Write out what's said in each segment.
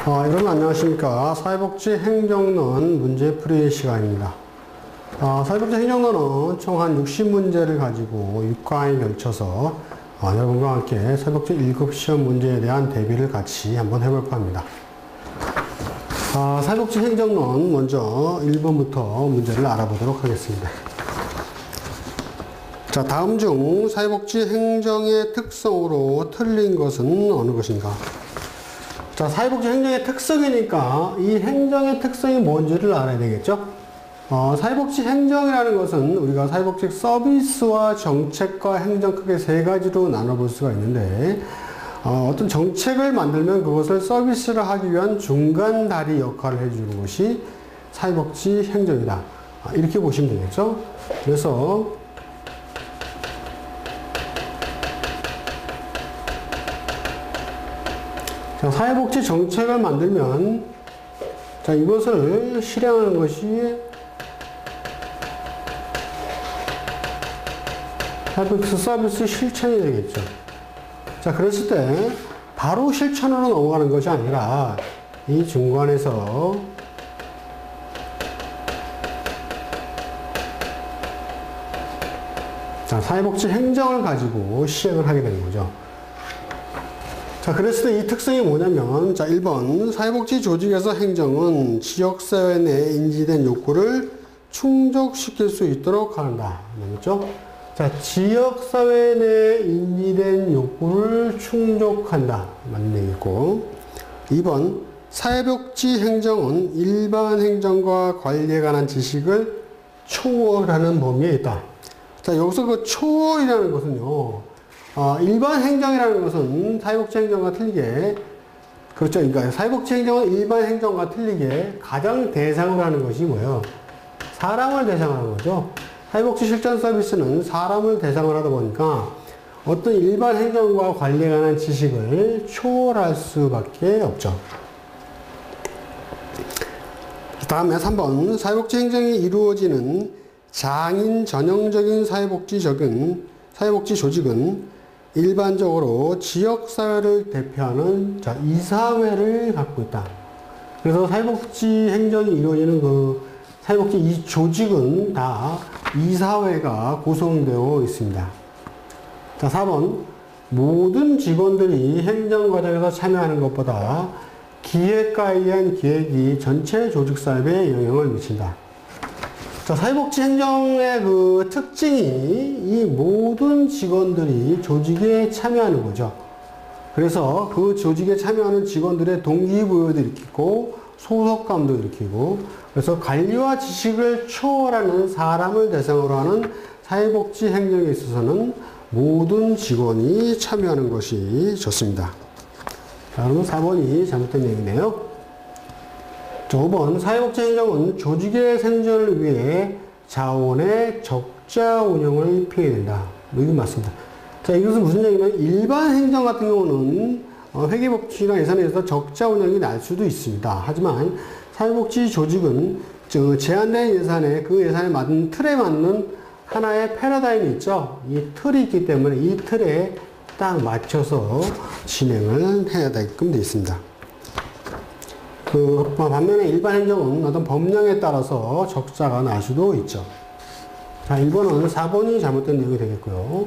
여러분 안녕하십니까. 사회복지 행정론 문제풀이 시간입니다. 사회복지 행정론은 총 한 60문제를 가지고 6과에 걸쳐서 여러분과 함께 사회복지 1급 시험 문제에 대한 대비를 같이 한번 해볼까 합니다. 사회복지 행정론 먼저 1번부터 문제를 알아보도록 하겠습니다. 자, 다음 중 사회복지 행정의 특성으로 틀린 것은 어느 것인가? 자, 사회복지 행정의 특성이니까 이 행정의 특성이 뭔지를 알아야 되겠죠? 사회복지 행정이라는 것은 우리가 사회복지 서비스와 정책과 행정 크게 세 가지로 나눠볼 수가 있는데, 어떤 정책을 만들면 그것을 서비스를 하기 위한 중간 다리 역할을 해주는 것이 사회복지 행정이다. 이렇게 보시면 되겠죠? 그래서 자, 사회복지 정책을 만들면, 자, 이것을 실행하는 것이 사회복지 서비스 실천이 되겠죠. 자, 그랬을 때, 바로 실천으로 넘어가는 것이 아니라, 이 중간에서, 자, 사회복지 행정을 가지고 시행을 하게 되는 거죠. 자, 그랬을 때 이 특성이 뭐냐면, 자, 1번, 사회복지 조직에서 행정은 지역사회 내에 인지된 욕구를 충족시킬 수 있도록 한다. 맞죠? 자, 지역사회 내에 인지된 욕구를 충족한다. 맞는 얘기고. 2번, 사회복지 행정은 일반 행정과 관리에 관한 지식을 초월하는 범위에 있다. 자, 여기서 그 초월이라는 것은요, 일반 행정이라는 것은 사회복지 행정과 틀리게, 그렇죠. 그러니까 사회복지 행정은 일반 행정과 틀리게 가장 대상으로 하는 것이 뭐예요? 사람을 대상으로 하는 거죠. 사회복지 실전 서비스는 사람을 대상으로 하다 보니까 어떤 일반 행정과 관리에 관한 지식을 초월할 수밖에 없죠. 다음에 3번, 사회복지 행정이 이루어지는 장인 전형적인 사회복지 조직은 일반적으로 지역사회를 대표하는 이사회를 갖고 있다. 그래서 사회복지 행정이 이루어지는 그 사회복지 이 조직은 다 이사회가 구성되어 있습니다. 자, 4번. 모든 직원들이 행정과정에서 참여하는 것보다 기획가에 의한 기획이 전체 조직사회에 영향을 미친다. 자, 사회복지 행정의 그 특징이 이 모든 직원들이 조직에 참여하는 거죠. 그래서 그 조직에 참여하는 직원들의 동기부여도 일으키고 소속감도 일으키고, 그래서 관리와 지식을 초월하는 사람을 대상으로 하는 사회복지 행정에 있어서는 모든 직원이 참여하는 것이 좋습니다. 자, 그러면 4번이 잘못된 얘기네요. 5번, 사회복지 행정은 조직의 생존을 위해 자원의 적자 운영을 피해야 된다. 이건 맞습니다. 자, 이것은 무슨 얘기냐면, 일반 행정 같은 경우는 회계복지나 예산에서 적자 운영이 날 수도 있습니다. 하지만 사회복지 조직은 제한된 예산에 그 예산에 맞는 틀에 맞는 하나의 패러다임이 있죠. 이 틀이 있기 때문에 이 틀에 딱 맞춰서 진행을 해야 되게끔 되어 있습니다. 반면에 일반 행정은 어떤 법령에 따라서 적자가 날 수도 있죠. 자, 1번은 4번이 잘못된 내용이 되겠고요.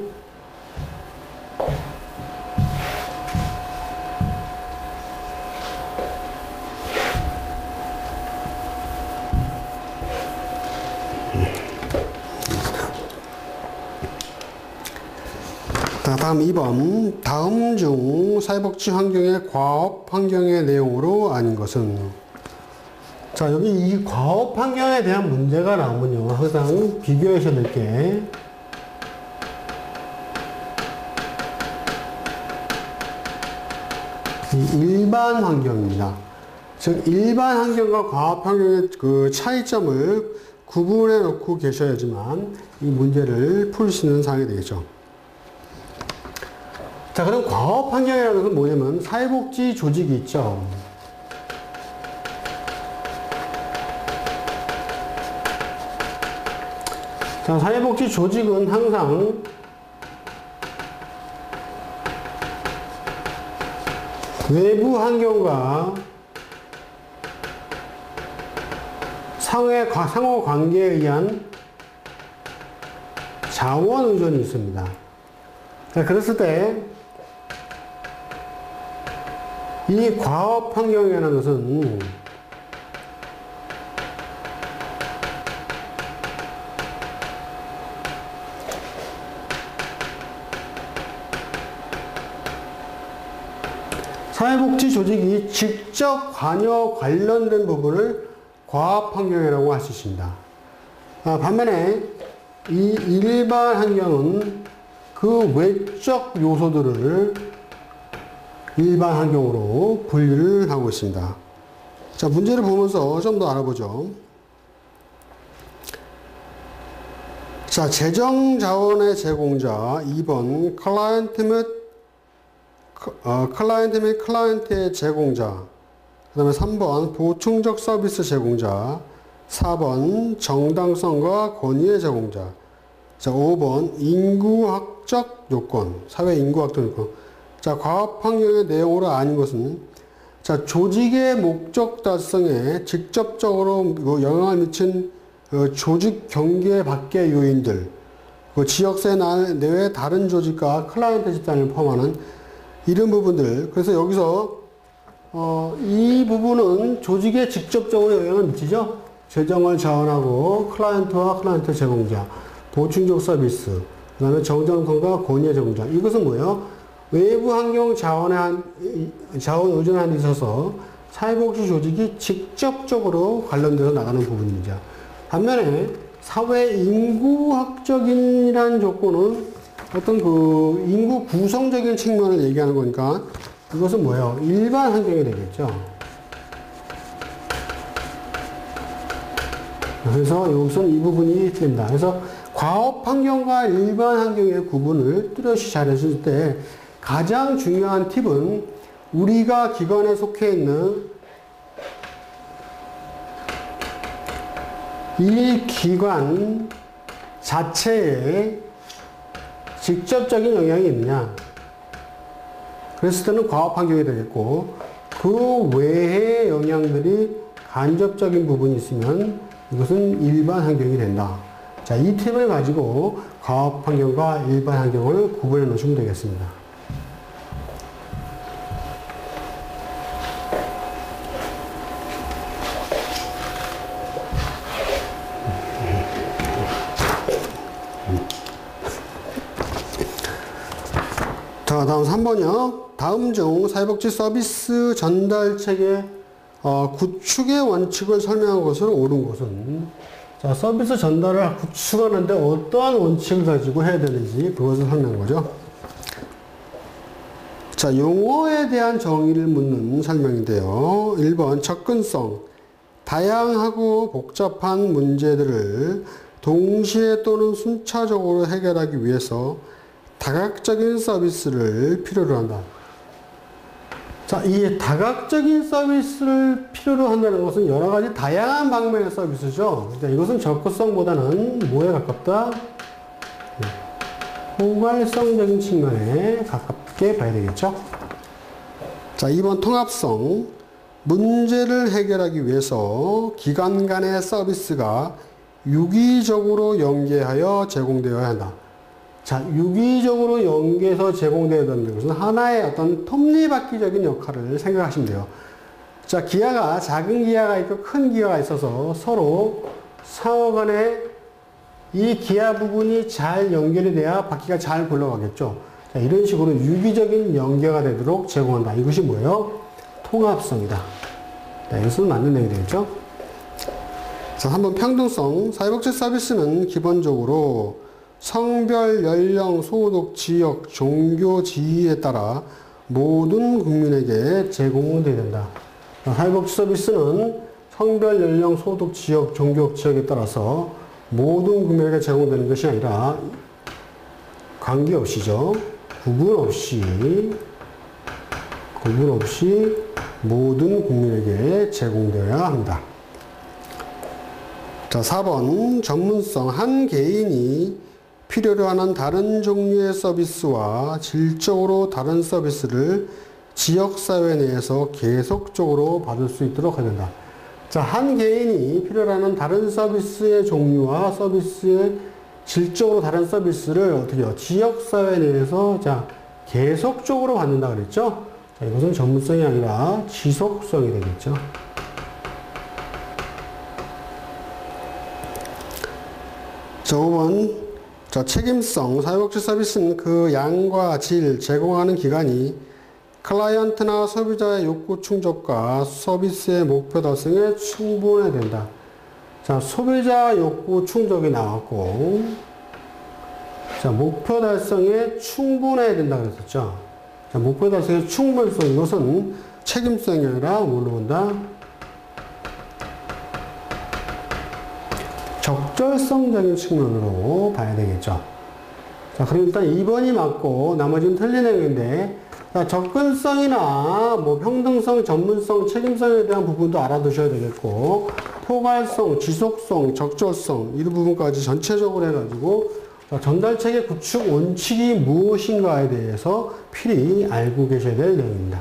자, 다음 2번. 다음 중 사회복지 환경의 과업 환경의 내용으로 아닌 것은? 자, 여기 이 과업 환경에 대한 문제가 나오면요, 항상 비교하셔야 될 게, 이 일반 환경입니다. 즉, 일반 환경과 과업 환경의 그 차이점을 구분해 놓고 계셔야지만 이 문제를 풀 수 있는 상황이 되겠죠. 자, 그럼 과업 환경이라는 것은 뭐냐면 사회복지 조직이 있죠. 자, 사회복지 조직은 항상 외부 환경과 상호 관계에 의한 자원 의존이 있습니다. 자, 그랬을 때 이 과업 환경이라는 것은 사회복지 조직이 직접 관련된 부분을 과업 환경이라고 할 수 있습니다. 반면에 이 일반 환경은 그 외적 요소들을 일반 환경으로 분류를 하고 있습니다. 자, 문제를 보면서 좀 더 알아보죠. 자, 재정 자원의 제공자 2번 클라이언트 및 클라이언트의 제공자, 그 다음에 3번 보충적 서비스 제공자, 4번 정당성과 권위의 제공자, 자, 5번 인구학적 요건, 사회 인구학적 요건. 자, 과업 환경의 내용으로 아닌 것은, 자, 조직의 목적 달성에 직접적으로 영향을 미친 조직 경계 밖의 요인들, 지역사회 내외 다른 조직과 클라이언트 집단을 포함하는 이런 부분들. 그래서 여기서 이 부분은 조직에 직접적으로 영향을 미치죠. 재정을 자원하고 클라이언트와 클라이언트 제공자, 보충적 서비스, 그 다음에 정정성과 권위의 제공자. 이것은 뭐예요? 외부 환경 자원 의존에 있어서 사회복지 조직이 직접적으로 관련돼서 나가는 부분입니다. 반면에 사회 인구학적인이라는 조건은 어떤 그 인구 구성적인 측면을 얘기하는 거니까 이것은 뭐예요? 일반 환경이 되겠죠. 그래서 여기서는 이 부분이 틀립니다. 그래서 과업 환경과 일반 환경의 구분을 뚜렷이 잘 했을 때 가장 중요한 팁은 우리가 기관에 속해 있는 이 기관 자체에 직접적인 영향이 있느냐. 그랬을 때는 과업 환경이 되겠고, 그 외의 영향들이 간접적인 부분이 있으면 이것은 일반 환경이 된다. 자, 이 팁을 가지고 과업 환경과 일반 환경을 구분해 놓으시면 되겠습니다. 자, 다음 3번이요. 다음 중 사회복지 서비스 전달 체계 구축의 원칙을 설명한 것으로 옳은 것은, 자, 서비스 전달을 구축하는데 어떠한 원칙을 가지고 해야 되는지 그것을 설명한 거죠. 자, 용어에 대한 정의를 묻는 설명인데요. 1번 접근성. 다양하고 복잡한 문제들을 동시에 또는 순차적으로 해결하기 위해서 다각적인 서비스를 필요로 한다. 자, 이 다각적인 서비스를 필요로 한다는 것은 여러 가지 다양한 방면의 서비스죠. 이것은 접근성보다는 뭐에 가깝다? 포괄성적인 측면에 가깝게 봐야 되겠죠. 자, 2번 통합성. 문제를 해결하기 위해서 기관 간의 서비스가 유기적으로 연계하여 제공되어야 한다. 자, 유기적으로 연계해서 제공되어야 된다는 것은 하나의 어떤 톱니바퀴적인 역할을 생각하시면 돼요. 자, 기아가 작은 기아가 있고 큰 기아가 있어서 서로 상호 간에 이 기아 부분이 잘 연결이 돼야 바퀴가 잘 굴러가겠죠. 자, 이런 식으로 유기적인 연계가 되도록 제공한다. 이것이 뭐예요? 통합성이다. 자, 이것은 맞는 내용이 되겠죠. 자, 한번 평등성. 사회복지 서비스는 기본적으로 성별, 연령, 소득, 지역, 종교, 지위에 따라 모든 국민에게 제공되어야 된다. 사회복지 서비스는 성별, 연령, 소득, 지역, 종교, 지역에 따라서 모든 국민에게 제공되는 것이 아니라 관계없이죠. 구분 없이 모든 국민에게 제공되어야 합니다. 자, 4번 전문성. 한 개인이 필요로 하는 다른 종류의 서비스와 질적으로 다른 서비스를 지역사회 내에서 계속적으로 받을 수 있도록 해야 된다. 자, 한 개인이 필요로 하는 다른 서비스의 종류와 서비스의 질적으로 다른 서비스를 어떻게 해요? 지역사회 내에서 자, 계속적으로 받는다 그랬죠? 자, 이것은 전문성이 아니라 지속성이 되겠죠. 자, 5번. 자, 책임성. 사회복지 서비스는 그 양과 질, 제공하는 기간이 클라이언트나 소비자의 욕구 충족과 서비스의 목표 달성에 충분해야 된다. 자, 소비자 욕구 충족이 나왔고, 자, 목표 달성에 충분해야 된다 그랬었죠. 자, 목표 달성의 충분성, 이것은 책임성이 아니라 뭘로 본다? 적절성적인 측면으로 봐야 되겠죠. 자, 그럼 일단 2번이 맞고, 나머지는 틀린 내용인데, 자, 접근성이나 뭐 평등성, 전문성, 책임성에 대한 부분도 알아두셔야 되겠고, 포괄성, 지속성, 적절성, 이런 부분까지 전체적으로 해가지고, 전달체계 구축 원칙이 무엇인가에 대해서 필히 알고 계셔야 될 내용입니다.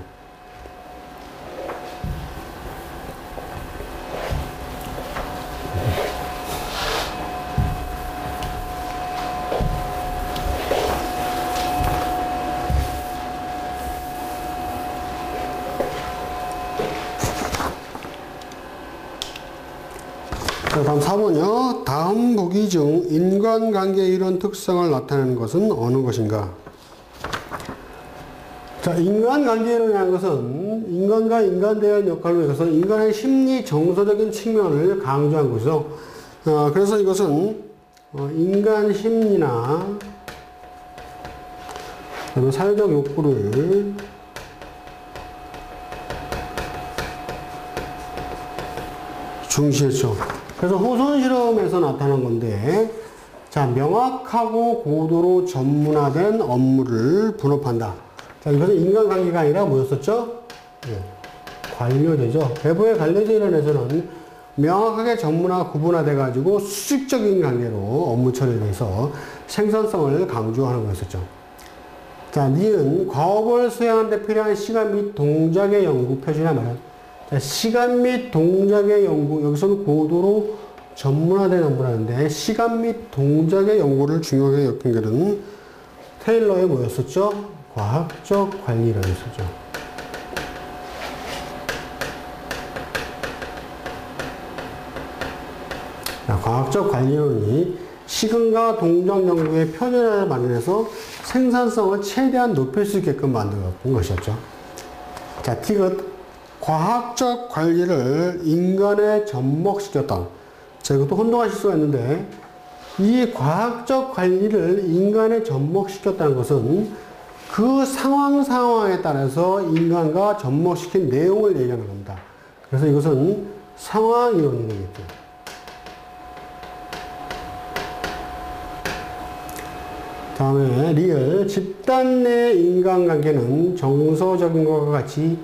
자, 다음 4번이요. 다음 보기 중 인간관계 이런 특성을 나타내는 것은 어느 것인가? 자, 인간관계 이론이라는 것은 인간과 인간 대한 역할로 해서 인간의 심리 정서적인 측면을 강조한 것이죠. 그래서 이것은 인간 심리나 그다음에 사회적 욕구를 중시했죠. 그래서 호손 실험에서 나타난 건데, 자, 명확하고 고도로 전문화된 업무를 분업한다. 자, 이것은 인간관계가 아니라 뭐였었죠? 예, 관료제죠. 외부의 관료제 이론에서는 명확하게 전문화, 구분화돼가지고 수직적인 관계로 업무 처리를 해서 생산성을 강조하는 거였었죠. 자, 니은 과업을 수행하는 데 필요한 시간 및 동작의 연구 표준화 말은 시간 및 동작의 연구, 여기서는 고도로 전문화된 업무라는데 시간 및 동작의 연구를 중요하게 엮은 것은 테일러의 뭐였었죠? 과학적 관리론이었었죠. 과학적 관리론이 시간과 동작 연구의 표준화를 마련해서 생산성을 최대한 높일 수 있게끔 만든 것이었죠. 자, 티귿 과학적 관리를 인간에 접목시켰다. 자, 이것도 혼동하실 수가 있는데, 이 과학적 관리를 인간에 접목시켰다는 것은 그 상황에 따라서 인간과 접목시킨 내용을 얘기하는 겁니다. 그래서 이것은 상황이론이 되겠죠. 다음에 리을 집단 내 인간관계는 정서적인 것과 같이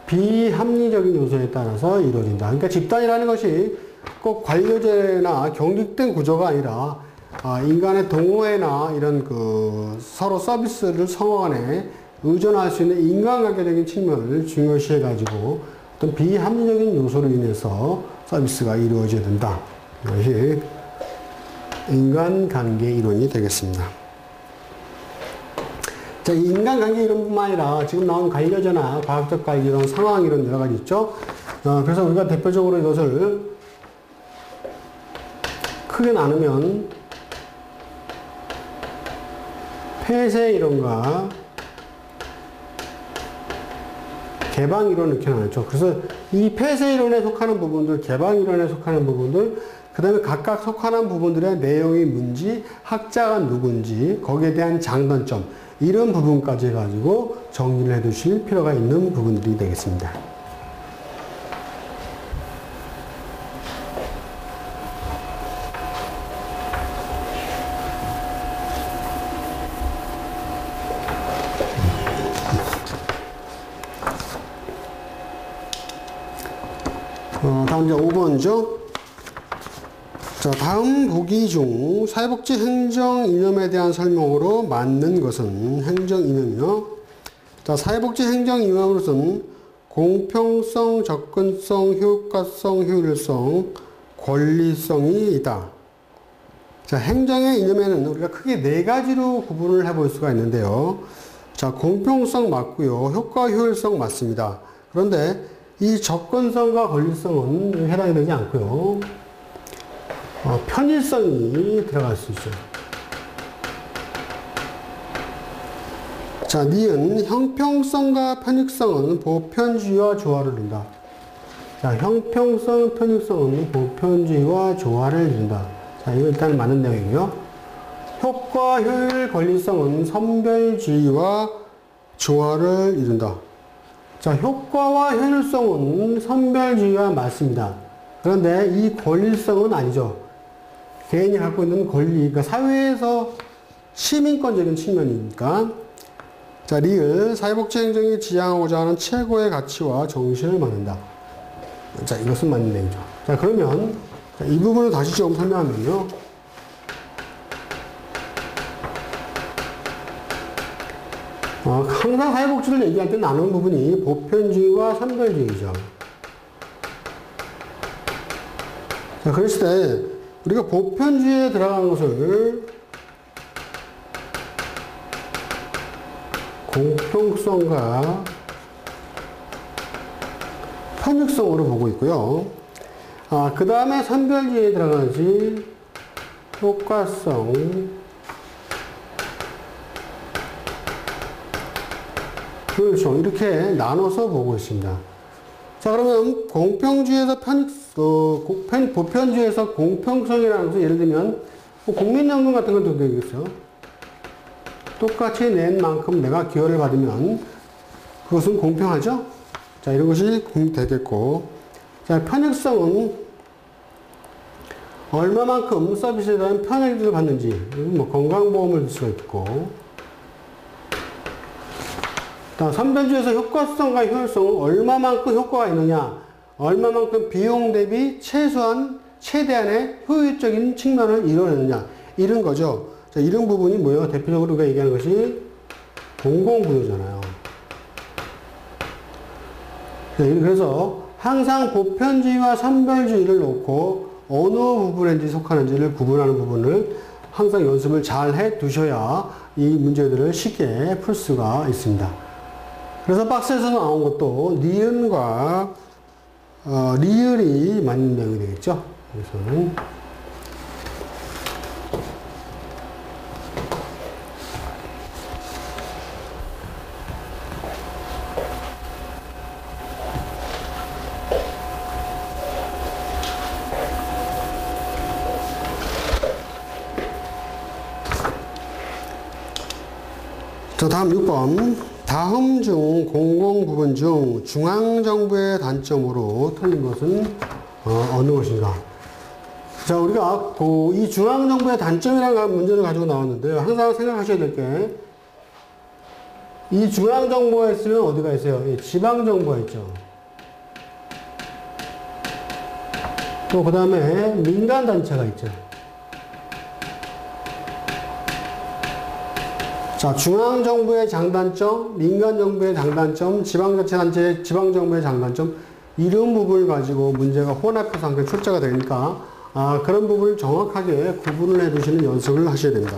비합리적인 요소에 따라서 이루어진다. 그러니까 집단이라는 것이 꼭 관료제나 경직된 구조가 아니라 인간의 동호회나 이런 그 서로 서비스를 성원에 의존할 수 있는 인간관계적인 측면을 중요시 해가지고 어떤 비합리적인 요소로 인해서 서비스가 이루어져야 된다. 이것이 인간관계 이론이 되겠습니다. 자, 인간관계 이론뿐만 아니라 지금 나온 관료제나 과학적 관리 이론, 상황 이론 여러 가지 있죠. 그래서 우리가 대표적으로 이것을 크게 나누면 폐쇄 이론과 개방 이론 이렇게 나눴죠. 그래서 이 폐쇄 이론에 속하는 부분들, 개방 이론에 속하는 부분들, 그 다음에 각각 속하는 부분들의 내용이 뭔지, 학자가 누군지, 거기에 대한 장단점, 이런 부분까지 해가지고 정리를 해 두실 필요가 있는 부분들이 되겠습니다. 다음 이제 5번이죠. 자, 다음 보기 중 사회복지 행정 이념에 대한 설명으로 맞는 것은 행정 이념이요. 자, 사회복지 행정 이념으로서는 공평성, 접근성, 효과성, 효율성, 권리성이 있다. 자, 행정의 이념에는 우리가 크게 네 가지로 구분을 해볼 수가 있는데요. 자, 공평성 맞고요. 효과, 효율성 맞습니다. 그런데 이 접근성과 권리성은 해당이 되지 않고요. 편의성이 들어갈 수 있어요. 자, 니은 형평성과 편익성은 보편주의와 조화를 이룬다. 자, 형평성, 편익성은 보편주의와 조화를 이룬다. 자, 이거 일단 맞는 내용이고요. 효과, 효율, 권리성은 선별주의와 조화를 이룬다. 자, 효과와 효율성은 선별주의와 맞습니다. 그런데 이 권리성은 아니죠. 개인이 갖고 있는 권리, 그러니까 사회에서 시민권적인 측면이니까. 자, 리을 사회복지 행정이 지향하고자 하는 최고의 가치와 정신을 말한다. 자, 이것은 맞는 내용이죠. 자, 그러면 이 부분을 다시 좀 설명하면요. 항상 사회복지를 얘기할 때 나누는 부분이 보편주의와 선별주의죠. 자, 그랬을 때 우리가 보편주의에 들어가는 것을 공평성과 편익성으로 보고 있고요. 그 다음에 선별주의에 들어가는지 효과성, 효율성 이렇게 나눠서 보고 있습니다. 자, 그러면 공평주의에서 보편주의에서 공평성이라는 것은 예를 들면 국민연금 같은 걸 들겠어요. 똑같이 낸 만큼 내가 기여를 받으면 그것은 공평하죠? 자, 이런 것이 되겠고. 자, 편익성은 얼마만큼 서비스에 대한 편익을 받는지, 뭐 건강보험을 줄 수가 있고. 선별주의에서 효과성과 효율성은 얼마만큼 효과가 있느냐, 얼마만큼 비용 대비 최대한의 효율적인 측면을 이뤄내느냐, 이런 거죠. 자, 이런 부분이 뭐예요? 대표적으로 우리가 얘기하는 것이 공공부도잖아요. 그래서 항상 보편주의와 선별주의를 놓고 어느 부분에 속하는지를 구분하는 부분을 항상 연습을 잘 해 두셔야 이 문제들을 쉽게 풀 수가 있습니다. 그래서 박스에서 나온 것도 니은과 리을이 맞는 내용이 되겠죠. 그래서는 자, 다음 6번. 다음 중 공공부문 중 중앙정부의 단점으로 틀린 것은 어느 것인가? 자, 우리가 이 중앙정부의 단점이라는 문제를 가지고 나왔는데요. 항상 생각하셔야 될 게, 이 중앙정부가 있으면 어디가 있어요? 예, 지방정부가 있죠. 또 그 다음에 민간단체가 있죠. 자, 중앙정부의 장단점, 민간정부의 장단점, 지방자치단체, 지방정부의 장단점, 이런 부분을 가지고 문제가 혼합해서 항상 출제가 되니까, 그런 부분을 정확하게 구분을 해 두시는 연습을 하셔야 됩니다.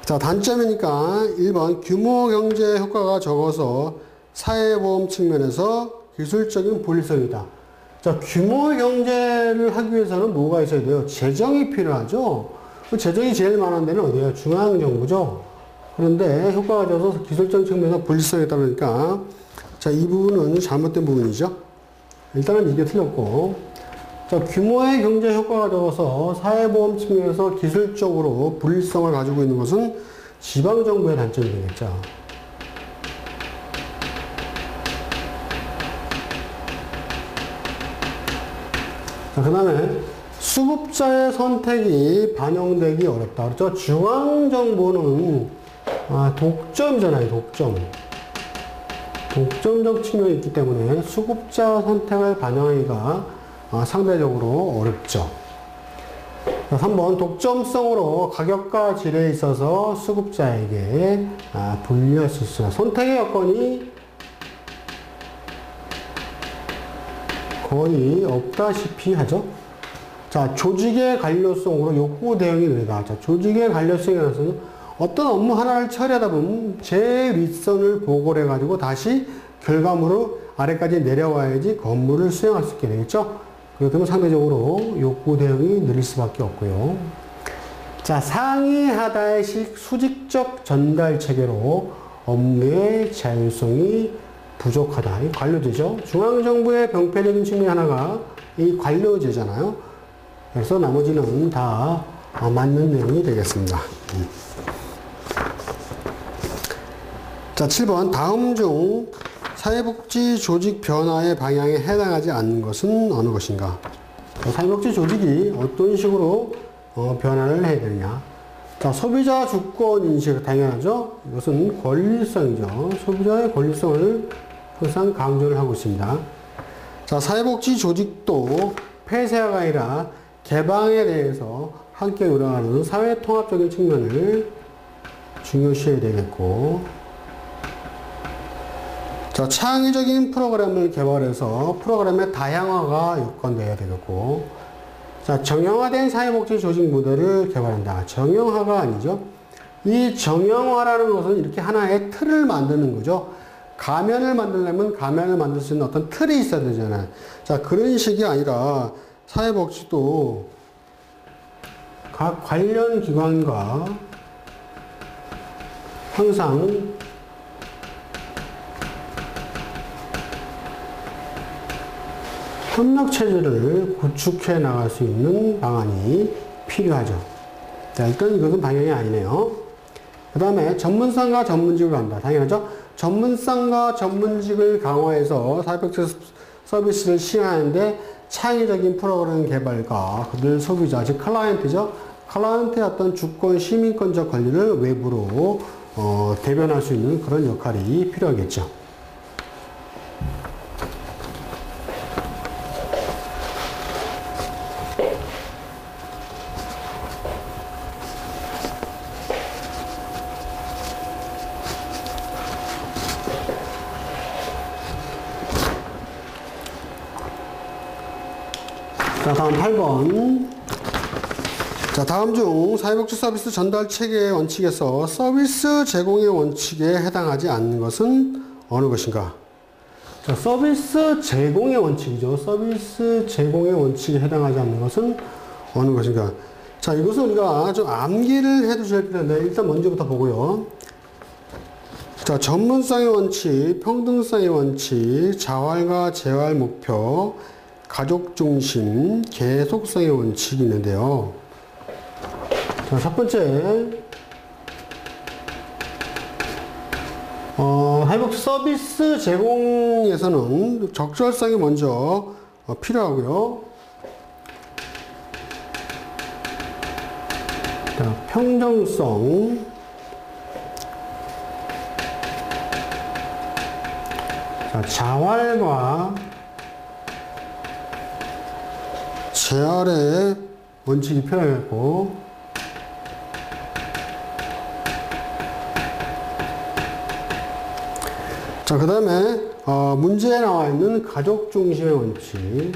자, 단점이니까 1번, 규모 경제 효과가 적어서 사회보험 측면에서 기술적인 불리성이다. 자, 규모 경제를 하기 위해서는 뭐가 있어야 돼요? 재정이 필요하죠? 재정이 제일 많은 데는 어디예요? 중앙정부죠. 그런데 효과가 적어서 기술적 측면에서 불리성이 있다 보니까, 자, 이 부분은 잘못된 부분이죠. 일단은 이게 틀렸고, 자, 규모의 경제 효과가 적어서 사회보험 측면에서 기술적으로 불리성을 가지고 있는 것은 지방정부의 단점이 되겠죠. 자, 그 다음에 수급자의 선택이 반영되기 어렵다. 그렇죠? 중앙정부는 독점이잖아요. 독점적 측면이 있기 때문에 수급자 선택을 반영하기가 상대적으로 어렵죠. 3번, 독점성으로 가격과 질에 있어서 수급자에게 불리할 수 있어요. 선택의 여건이 거의 없다시피 하죠. 자, 조직의 관료성으로 욕구 대응이 느리다. 자, 조직의 관료성에 관해서는 어떤 업무 하나를 처리하다 보면 제일 윗선을 보고를 해가지고 다시 결과물로 아래까지 내려와야지 그 업무를 수행할 수 있게 되겠죠. 그렇기 때문에 상대적으로 욕구 대응이 느릴 수밖에 없고요. 자, 상위 하단식 수직적 전달 체계로 업무의 자율성이 부족하다. 이 관료제죠. 중앙정부의 병폐적인 측면 하나가 이 관료제잖아요. 그래서 나머지는 다 맞는 내용이 되겠습니다. 자, 7번. 다음 중 사회복지 조직 변화의 방향에 해당하지 않는 것은 어느 것인가? 사회복지 조직이 어떤 식으로 변화를 해야 되느냐? 자, 소비자 주권 인식 당연하죠. 이것은 권리성이죠. 소비자의 권리성을 항상 강조를 하고 있습니다. 자, 사회복지 조직도 폐쇄가 아니라 개방에 대해서 함께 노력하는 사회 통합적인 측면을 중요시해야 되겠고, 자, 창의적인 프로그램을 개발해서 프로그램의 다양화가 요건되어야 되겠고, 자, 정형화된 사회복지 조직 모델을 개발한다. 정형화가 아니죠. 이 정형화라는 것은 이렇게 하나의 틀을 만드는 거죠. 가면을 만들려면 가면을 만들 수 있는 어떤 틀이 있어야 되잖아요. 자, 그런 식이 아니라 사회복지도 각 관련 기관과 항상 협력체제를 구축해 나갈 수 있는 방안이 필요하죠. 자, 일단 이것은 방향이 아니네요. 그 다음에 전문성과 전문직을 한다. 당연하죠. 전문성과 전문직을 강화해서 사회복지 서비스를 시행하는데 창의적인 프로그램 개발과 그들 소비자, 즉 클라이언트죠. 클라이언트의 어떤 주권, 시민권적 권리를 외부로 대변할 수 있는 그런 역할이 필요하겠죠. 자, 다음 8번. 자, 다음 중 사회복지 서비스 전달 체계의 원칙에서 서비스 제공의 원칙에 해당하지 않는 것은 어느 것인가? 자, 서비스 제공의 원칙이죠. 서비스 제공의 원칙에 해당하지 않는 것은 어느 것인가? 자, 이것은 우리가 좀 암기를 해 두셔야 되는데, 일단 먼저부터 보고요. 자, 전문성의 원칙, 평등성의 원칙, 자활과 재활 목표, 가족 중심, 계속성의 원칙이 있는데요. 자, 첫 번째, 사회복지 서비스 제공에서는 적절성이 먼저 필요하고요. 자, 평등성, 자, 자활과 재활의 원칙이 필요하겠고, 자, 그 다음에 문제에 나와 있는 가족 중심의 원칙,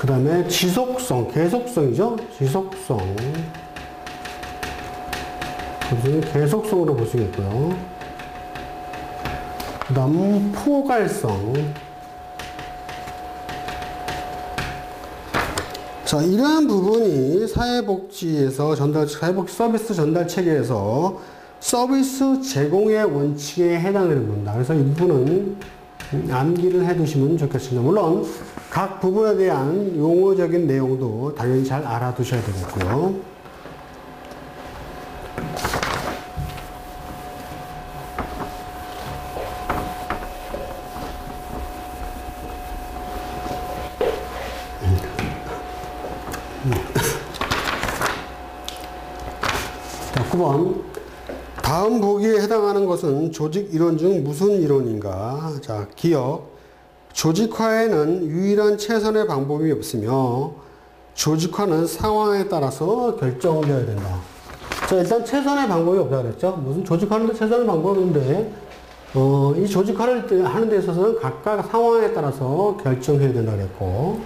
그 다음에 지속성, 계속성이죠. 지속성, 계속성으로 볼 수 있고요. 그 다음 포괄성. 자, 이러한 부분이 사회복지에서 사회복지 서비스 전달 체계에서 서비스 제공의 원칙에 해당되는 겁니다. 그래서 이 부분은 암기를 해 두시면 좋겠습니다. 물론 각 부분에 대한 용어적인 내용도 당연히 잘 알아두셔야 되겠고요. 자, 9번. 다음 보기에 해당하는 것은 조직 이론 중 무슨 이론인가? 자, 기억. 조직화에는 유일한 최선의 방법이 없으며 조직화는 상황에 따라서 결정되어야 된다. 자, 일단 최선의 방법이 없다고 그랬죠. 무슨 조직화하는데 최선의 방법인데 이 조직화를 하는 데 있어서는 각각 상황에 따라서 결정해야 된다고 그랬고,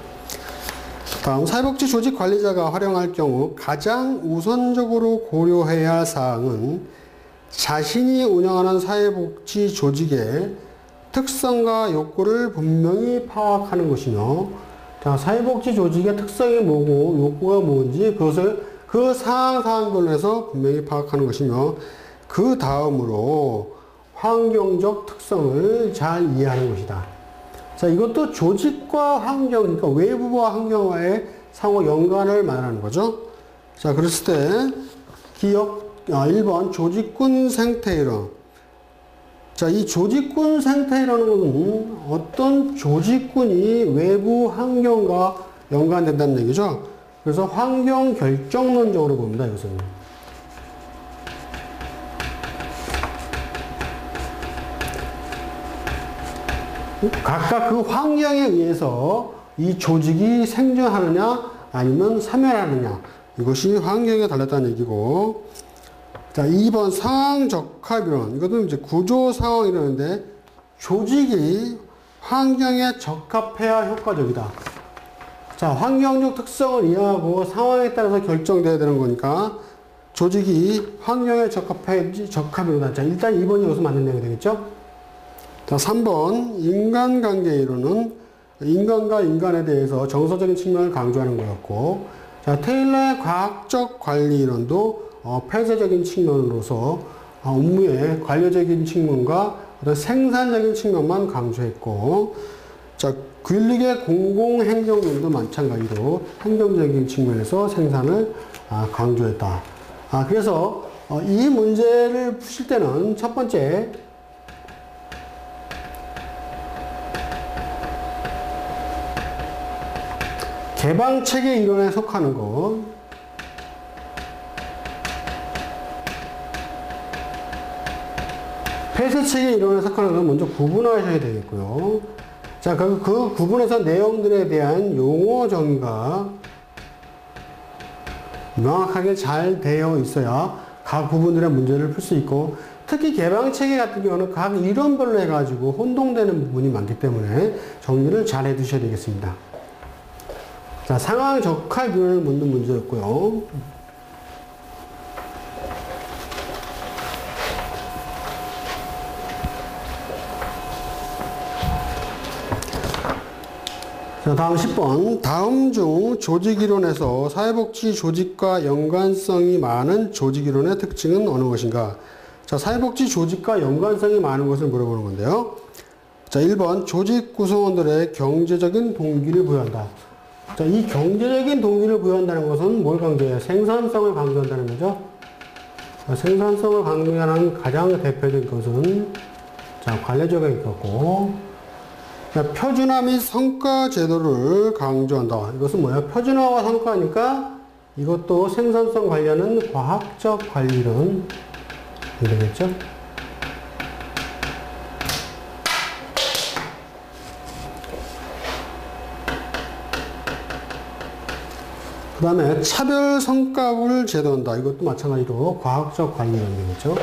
다음 사회복지 조직 관리자가 활용할 경우 가장 우선적으로 고려해야 할 사항은 자신이 운영하는 사회복지 조직의 특성과 욕구를 분명히 파악하는 것이며, 자, 사회복지 조직의 특성이 뭐고 욕구가 뭔지 그것을 그 사항별로 해서 분명히 파악하는 것이며, 그 다음으로 환경적 특성을 잘 이해하는 것이다. 자, 이것도 조직과 환경, 그러니까 외부와 환경과의 상호 연관을 말하는 거죠. 자, 그랬을 때 기억 1번 조직군 생태이론. 자, 이 조직군 생태이론은 어떤 조직군이 외부 환경과 연관된다는 얘기죠. 그래서 환경 결정론적으로 봅니다, 이것은. 각각 그 환경에 의해서 이 조직이 생존하느냐 아니면 사멸하느냐, 이것이 환경에 달렸다는 얘기고, 자, 2번 상황 적합이론. 이것은 이제 구조 상황이라는데 조직이 환경에 적합해야 효과적이다. 자, 환경적 특성을 이해하고 상황에 따라서 결정돼야 되는 거니까 조직이 환경에 적합이로다. 자, 일단 2번이 여기서 맞는 내용이 되겠죠? 자, 3번 인간관계 이론은 인간과 인간에 대해서 정서적인 측면을 강조하는 거였고, 자, 테일러의 과학적 관리 이론도 폐쇄적인 측면으로서 업무의 관료적인 측면과 어떤 생산적인 측면만 강조했고, 자, 균릭의 공공행정론도 마찬가지로 행정적인 측면에서 생산을 강조했다. 그래서 이 문제를 푸실 때는 첫 번째 개방체계 이론에 속하는 것, 폐쇄체계 이론에 속하는 것을 먼저 구분하셔야 되겠고요. 자, 그 구분해서 내용들에 대한 용어 정의가 명확하게 잘 되어 있어야 각 부분들의 문제를 풀 수 있고, 특히 개방체계 같은 경우는 각 이론별로 해가지고 혼동되는 부분이 많기 때문에 정리를 잘 해두셔야 되겠습니다. 자, 상황 적합 이론을 묻는 문제였고요. 자, 다음 10번. 다음 중 조직이론에서 사회복지 조직과 연관성이 많은 조직이론의 특징은 어느 것인가? 자, 사회복지 조직과 연관성이 많은 것을 물어보는 건데요. 자, 1번 조직 구성원들의 경제적인 동기를 부여한다. 자, 이 경제적인 동기를 부여한다는 것은 뭘 강조해요? 생산성을 강조한다는 거죠. 자, 생산성을 강조하는 가장 대표적인 것은, 자, 관례적에 있겠고, 자, 표준화 및 성과 제도를 강조한다. 이것은 뭐예요? 표준화와 성과니까 이것도 생산성 관련은 과학적 관리론 되겠죠? 그 다음에 차별 성과를 제도한다. 이것도 마찬가지로 과학적 관리론 되겠죠?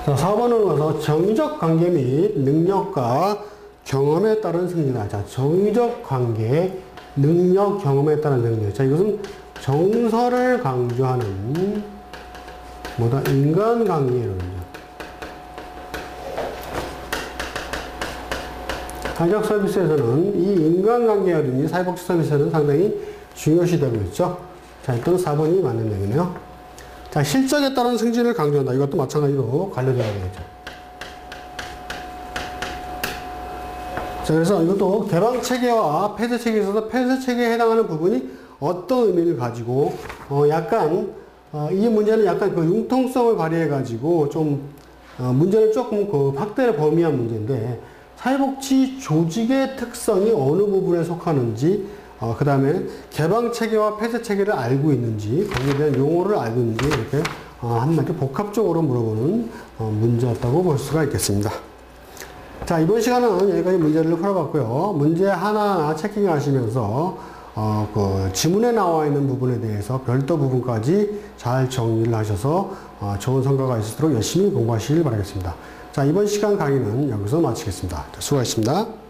자, 4번은 와서 정의적 관계 및 능력과 경험에 따른 승리다. 자, 정의적 관계, 능력, 경험에 따른 승리. 자, 이것은 정서를 강조하는 뭐다? 인간관계론이죠. 사회적 서비스에서는 이 인간관계라든지 사회복지 서비스에는 상당히 중요시되고 있죠. 자, 일단 4번이 맞는 내용이네요. 자, 실적에 따른 승진을 강조한다. 이것도 마찬가지로 관련되어야 되겠죠. 자, 그래서 이것도 개방체계와 폐쇄체계에 있어서 폐쇄체계에 해당하는 부분이 어떤 의미를 가지고, 이 문제는 약간 그 융통성을 발휘해가지고 문제를 조금 그 확대를 범위한 문제인데, 사회복지 조직의 특성이 어느 부분에 속하는지, 그 다음에 개방체계와 폐쇄체계를 알고 있는지, 거기에 대한 용어를 알고 있는지, 이렇게 한마디 복합적으로 물어보는 문제였다고 볼 수가 있겠습니다. 자, 이번 시간은 여기까지 문제를 풀어봤고요. 문제 하나하나 체킹하시면서 그 지문에 나와 있는 부분에 대해서 별도 부분까지 잘 정리를 하셔서 좋은 성과가 있도록 열심히 공부하시길 바라겠습니다. 자, 이번 시간 강의는 여기서 마치겠습니다. 수고하셨습니다.